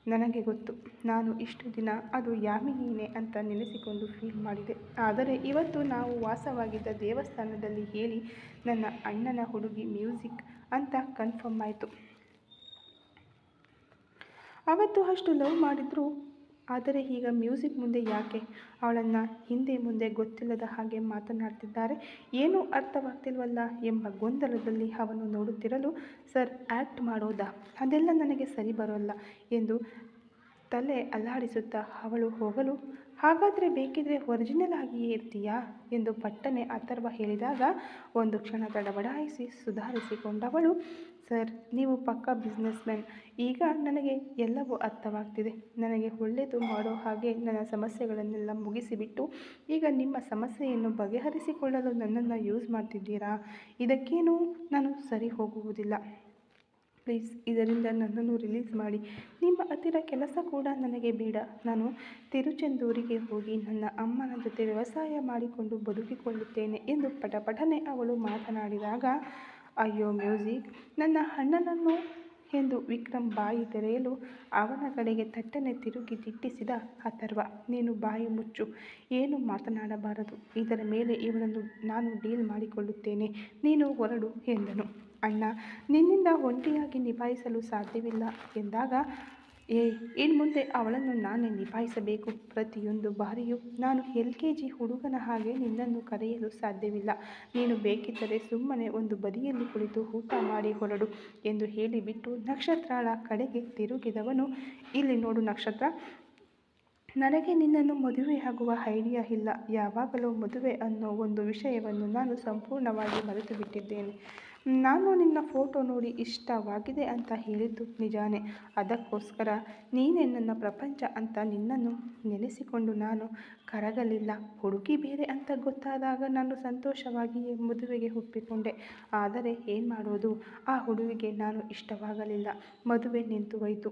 ನನಗೆ ಗೊತ್ತು. ನಾನು ಇಷ್ಟು ದಿನ ಅದು ಯಾಮಿನಿನೇ ಅಂತ ನೆನೆಸಿಕೊಂಡು ಫೀಲ್ ಮಾಡಿದೆ. ಆದರೆ ಇವತ್ತು ನಾವು ವಾಸವಾಗಿದ್ದ ದೇವಸ್ಥಾನದಲ್ಲಿ ಹೇಳಿ ನನ್ನ ಅಣ್ಣನ ಹುಡುಗಿ ಮ್ಯೂಸಿಕ್ ಅಂತ ಕನ್ಫರ್ಮ್ ಆಯಿತು. ಅವತ್ತು ಅಷ್ಟು ಲವ್ ಮಾಡಿದ್ರು. ಆದರೆ ಈಗ ಮ್ಯೂಸಿಕ್ ಮುಂದೆ ಯಾಕೆ ಅವಳನ್ನು ಹಿಂದೆ ಮುಂದೆ ಗೊತ್ತಿಲ್ಲದ ಹಾಗೆ ಮಾತನಾಡ್ತಿದ್ದಾರೆ, ಏನೂ ಅರ್ಥವಾಗ್ತಿಲ್ವಲ್ಲ ಎಂಬ ಗೊಂದಲದಲ್ಲಿ ಅವನು ನೋಡುತ್ತಿರಲು, ಸರ್, ಆ್ಯಕ್ಟ್ ಮಾಡೋದಾ? ಅದೆಲ್ಲ ನನಗೆ ಸರಿ ಬರೋಲ್ಲ ಎಂದು ತಲೆ ಅಲ್ಲಾಡಿಸುತ್ತಾ ಅವಳು ಹೋಗಲು, ಹಾಗಾದರೆ ಬೇಕಿದ್ರೆ ಒರಿಜಿನಲ್ ಆಗಿಯೇ ಇರ್ತೀಯಾ ಎಂದು ಪಟ್ಟನೆ ಅಥರ್ವ ಹೇಳಿದಾಗ ಒಂದು ಕ್ಷಣ ತಡಬಡಾಯಿಸಿ ಸುಧಾರಿಸಿಕೊಂಡವಳು, ಸರ್, ನೀವು ಪಕ್ಕಾ ಬಿಸ್ನೆಸ್ ಮ್ಯಾನ್. ಈಗ ನನಗೆ ಎಲ್ಲವೂ ಅರ್ಥವಾಗ್ತಿದೆ. ನನಗೆ ಒಳ್ಳೆಯದು ಮಾಡೋ ಹಾಗೆ ನನ್ನ ಸಮಸ್ಯೆಗಳನ್ನೆಲ್ಲ ಮುಗಿಸಿಬಿಟ್ಟು ಈಗ ನಿಮ್ಮ ಸಮಸ್ಯೆಯನ್ನು ಬಗೆಹರಿಸಿಕೊಳ್ಳಲು ನನ್ನನ್ನು ಯೂಸ್ ಮಾಡ್ತಿದ್ದೀರಾ? ಇದಕ್ಕೇನೂ ನಾನು ಸರಿ ಹೋಗುವುದಿಲ್ಲ. ಪ್ಲೀಸ್, ಇದರಿಂದ ನನ್ನನ್ನು ರಿಲೀಸ್ ಮಾಡಿ. ನಿಮ್ಮ ಹತ್ತಿರ ಕೆಲಸ ಕೂಡ ನನಗೆ ಬೇಡ. ನಾನು ತಿರುಚೆಂದೂರಿಗೆ ಹೋಗಿ ನನ್ನ ಅಮ್ಮನ ಜೊತೆ ವ್ಯವಸಾಯ ಮಾಡಿಕೊಂಡು ಬದುಕಿಕೊಳ್ಳುತ್ತೇನೆ ಎಂದು ಪಟಪಟನೆ ಅವಳು ಮಾತನಾಡಿದಾಗ, ಅಯ್ಯೋ ಮ್ಯೂಸಿಕ್, ನನ್ನ ಅಣ್ಣನನ್ನು ಎಂದು ವಿಕ್ರಮ್ ಬಾಯಿ ತೆರೆಯಲು ಅವನ ಕಡೆಗೆ ತಟ್ಟನೆ ತಿರುಗಿ ದಿಟ್ಟಿಸಿದ ಅಥರ್ವ, ನೀನು ಬಾಯಿ ಮುಚ್ಚು, ಏನು ಮಾತನಾಡಬಾರದು. ಇದರ ಮೇಲೆ ಇವನನ್ನು ನಾನು ಡೀಲ್ ಮಾಡಿಕೊಳ್ಳುತ್ತೇನೆ, ನೀನು ಹೊರಡು ಎಂದನು. ಅಣ್ಣ, ನಿನ್ನಿಂದ ಒಂಟಿಯಾಗಿ ನಿಭಾಯಿಸಲು ಸಾಧ್ಯವಿಲ್ಲ ಎಂದಾಗ, ಏ ಇನ್ನು ಮುಂದೆ ಅವಳನ್ನು ನಾನೇ ನಿಭಾಯಿಸಬೇಕು. ಪ್ರತಿಯೊಂದು ಬಾರಿಯೂ ನಾನು LKG ಹುಡುಗನ ಹಾಗೆ ನಿನ್ನನ್ನು ಕರೆಯಲು ಸಾಧ್ಯವಿಲ್ಲ. ನೀನು ಬೇಕಿದ್ದರೆ ಸುಮ್ಮನೆ ಒಂದು ಬದಿಯಲ್ಲಿ ಕುಳಿತು ಊಟ ಮಾಡಿ ಹೊರಡು ಎಂದು ಹೇಳಿಬಿಟ್ಟು ನಕ್ಷತ್ರಳ ಕಡೆಗೆ ತಿರುಗಿದವನು, ಇಲ್ಲಿ ನೋಡು ನಕ್ಷತ್ರ, ನನಗೆ ನಿನ್ನನ್ನು ಮದುವೆಯಾಗುವ ಐಡಿಯಾ ಇಲ್ಲ. ಯಾವಾಗಲೂ ಮದುವೆ ಅನ್ನೋ ಒಂದು ವಿಷಯವನ್ನು ನಾನು ಸಂಪೂರ್ಣವಾಗಿ ಮರೆತು ಬಿಟ್ಟಿದ್ದೇನೆ. ನಾನು ನಿನ್ನ ಫೋಟೋ ನೋಡಿ ಇಷ್ಟವಾಗಿದೆ ಅಂತ ಹೇಳಿದ್ದು ನಿಜಾನೇ. ಅದಕ್ಕೋಸ್ಕರ ನೀನೇ ನನ್ನ ಪ್ರಪಂಚ ಅಂತ ನಿನ್ನನ್ನು ನೆನೆಸಿಕೊಂಡು ನಾನು ಕರಗಲಿಲ್ಲ. ಹುಡುಗಿ ಬೇರೆ ಅಂತ ಗೊತ್ತಾದಾಗ ನಾನು ಸಂತೋಷವಾಗಿಯೇ ಮದುವೆಗೆ ಒಪ್ಪಿಕೊಂಡೆ. ಆದರೆ ಏನು ಮಾಡೋದು, ಆ ಹುಡುಗಿಗೆ ನಾನು ಇಷ್ಟವಾಗಲಿಲ್ಲ. ಮದುವೆ ನಿಂತು ಹೋಯಿತು.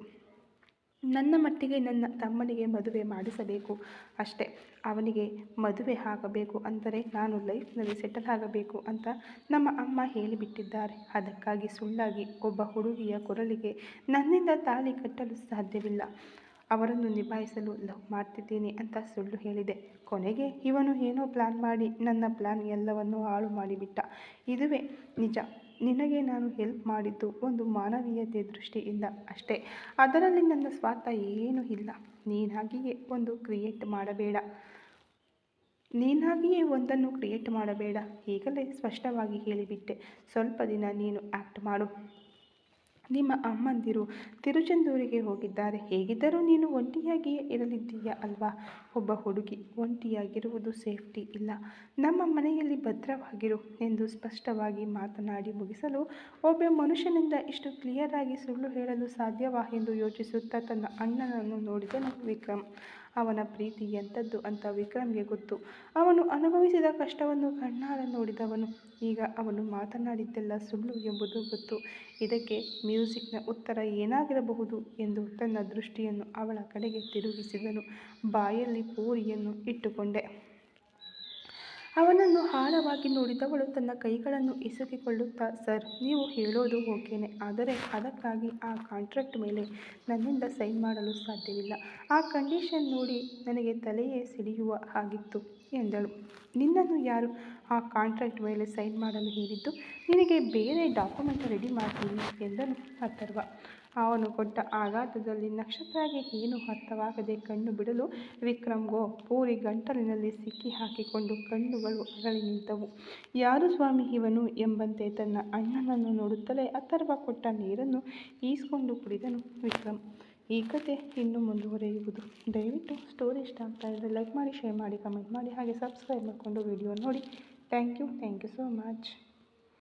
ನನ್ನ ಮಟ್ಟಿಗೆ ನನ್ನ ತಮ್ಮನಿಗೆ ಮದುವೆ ಮಾಡಿಸಬೇಕು ಅಷ್ಟೇ. ಅವನಿಗೆ ಮದುವೆ ಆಗಬೇಕು ಅಂದರೆ ನಾನು ಲೈಫ್ನಲ್ಲಿ ಸೆಟಲ್ ಆಗಬೇಕು ಅಂತ ನಮ್ಮ ಅಮ್ಮ ಹೇಳಿಬಿಟ್ಟಿದ್ದಾರೆ. ಅದಕ್ಕಾಗಿ ಸುಳ್ಳಾಗಿ ಒಬ್ಬ ಹುಡುಗಿಯ ಕೊರಳಿಗೆ ನನ್ನಿಂದ ತಾಳಿ ಕಟ್ಟಲು ಸಾಧ್ಯವಿಲ್ಲ. ಅವರನ್ನು ನಿಭಾಯಿಸಲು ಲವ್ ಮಾಡ್ತಿದ್ದೀನಿ ಅಂತ ಸುಳ್ಳು ಹೇಳಿದೆ. ಕೊನೆಗೆ ಇವನು ಏನೋ ಪ್ಲ್ಯಾನ್ ಮಾಡಿ ನನ್ನ ಪ್ಲ್ಯಾನ್ ಎಲ್ಲವನ್ನೂ ಹಾಳು ಮಾಡಿಬಿಟ್ಟ. ಇದುವೇ ನಿಜ. ನಿನಗೆ ನಾನು ಹೆಲ್ಪ್ ಮಾಡಿದ್ದು ಒಂದು ಮಾನವೀಯತೆ ದೃಷ್ಟಿಯಿಂದ ಅಷ್ಟೇ. ಅದರಲ್ಲಿ ನನ್ನ ಸ್ವಾರ್ಥ ಏನೂ ಇಲ್ಲ. ನೀನಾಗಿಯೇ ಒಂದನ್ನು ಕ್ರಿಯೇಟ್ ಮಾಡಬೇಡ. ಈಗಲೇ ಸ್ಪಷ್ಟವಾಗಿ ಹೇಳಿಬಿಟ್ಟೆ. ಸ್ವಲ್ಪ ದಿನ ನೀನು ಆ್ಯಕ್ಟ್ ಮಾಡು. ನಿಮ್ಮ ಅಮ್ಮಂದಿರು ತಿರುಚೆಂದೂರಿಗೆ ಹೋಗಿದ್ದಾರೆ. ಹೇಗಿದ್ದರೂ ನೀನು ಒಂಟಿಯಾಗಿಯೇ ಇರಲಿದ್ದೀಯ ಅಲ್ವಾ. ಒಬ್ಬ ಹುಡುಗಿ ಒಂಟಿಯಾಗಿರುವುದು ಸೇಫ್ಟಿ ಇಲ್ಲ. ನಮ್ಮ ಮನೆಯಲ್ಲಿ ಭದ್ರವಾಗಿರು ಎಂದು ಸ್ಪಷ್ಟವಾಗಿ ಮಾತನಾಡಿ ಮುಗಿಸಲು, ಒಬ್ಬ ಮನುಷ್ಯನಿಂದ ಇಷ್ಟು ಕ್ಲಿಯರ್ ಆಗಿ ಸುಳ್ಳು ಹೇಳಲು ಸಾಧ್ಯವಾ ಎಂದು ಯೋಚಿಸುತ್ತಾ ತನ್ನ ಅಣ್ಣನನ್ನು ನೋಡಿದನು ವಿಕ್ರಮ್. ಅವನ ಪ್ರೀತಿ ಎಂಥದ್ದು ಅಂತ ವಿಕ್ರಮ್ಗೆ ಗೊತ್ತು. ಅವನು ಅನುಭವಿಸಿದ ಕಷ್ಟವನ್ನು ಕಣ್ಣಾರೆ ನೋಡಿದವನು. ಈಗ ಅವನು ಮಾತನಾಡಿದ್ದೆಲ್ಲ ಸುಳ್ಳು ಎಂಬುದು ಗೊತ್ತು. ಇದಕ್ಕೆ ಮ್ಯೂಸಿಕ್ನ ಉತ್ತರ ಏನಾಗಿರಬಹುದು ಎಂದು ತನ್ನ ದೃಷ್ಟಿಯನ್ನು ಅವಳ ಕಡೆಗೆ ತಿರುಗಿಸಿದನು. ಬಾಯಲ್ಲಿ ಪೂರಿಯನ್ನು ಇಟ್ಟುಕೊಂಡೆ. ಅವನನ್ನು ಆಳವಾಗಿ ನೋಡಿದವಳು ತನ್ನ ಕೈಗಳನ್ನು ಇಸುಕಿಕೊಳ್ಳುತ್ತಾ, ಸರ್, ನೀವು ಹೇಳೋದು ಓಕೆನೆ, ಆದರೆ ಅದಕ್ಕಾಗಿ ಆ ಕಾಂಟ್ರಾಕ್ಟ್ ಮೇಲೆ ನನ್ನಿಂದ ಸೈನ್ ಮಾಡಲು ಸಾಧ್ಯವಿಲ್ಲ. ಆ ಕಂಡೀಷನ್ ನೋಡಿ ನನಗೆ ತಲೆಯೇ ಸಿಡಿಯುವ ಹಾಗಿತ್ತು ಎಂದಳು. ನಿನ್ನನ್ನು ಯಾರು ಆ ಕಾಂಟ್ರಾಕ್ಟ್ ಮೇಲೆ ಸೈನ್ ಮಾಡಲು ಹೇಳಿದ್ದು? ನಿನಗೆ ಬೇರೆ ಡಾಕ್ಯುಮೆಂಟ್ ರೆಡಿ ಮಾಡ್ತೀನಿ ಎಂದನು ಅಥರ್ವ. ಅವನು ಕೊಟ್ಟ ಆಘಾತದಲ್ಲಿ ನಕ್ಷತ್ರಗೆ ಏನೂ ಅರ್ಥವಾಗದೆ ಕಣ್ಣು ಬಿಡಲು ವಿಕ್ರಮ್ಗೋ ಪೂರಿ ಗಂಟಲಿನಲ್ಲಿ ಸಿಕ್ಕಿ ಹಾಕಿಕೊಂಡು ಕಣ್ಣುಗಳು ಅರಳಿ ನಿಂತವು. ಯಾರು ಸ್ವಾಮಿ ಇವನು ಎಂಬಂತೆ ತನ್ನ ಅಣ್ಣನನ್ನು ನೋಡುತ್ತಲೇ ಅಥರ್ವ ಕೊಟ್ಟ ನೀರನ್ನು ಈಸ್ಕೊಂಡು ಕುಡಿದನು ವಿಕ್ರಮ್. ಈ ಕತೆ ಇನ್ನೂ ಮುಂದುವರಿಯುವುದು. ದಯವಿಟ್ಟು ಸ್ಟೋರಿ ಇಷ್ಟ ಆಗ್ತಾ ಇದ್ದರೆ ಲೈಕ್ ಮಾಡಿ, ಶೇರ್ ಮಾಡಿ, ಕಮೆಂಟ್ ಮಾಡಿ, ಹಾಗೆ ಸಬ್ಸ್ಕ್ರೈಬ್ ಮಾಡಿಕೊಂಡು ವಿಡಿಯೋ ನೋಡಿ. Thank you so much.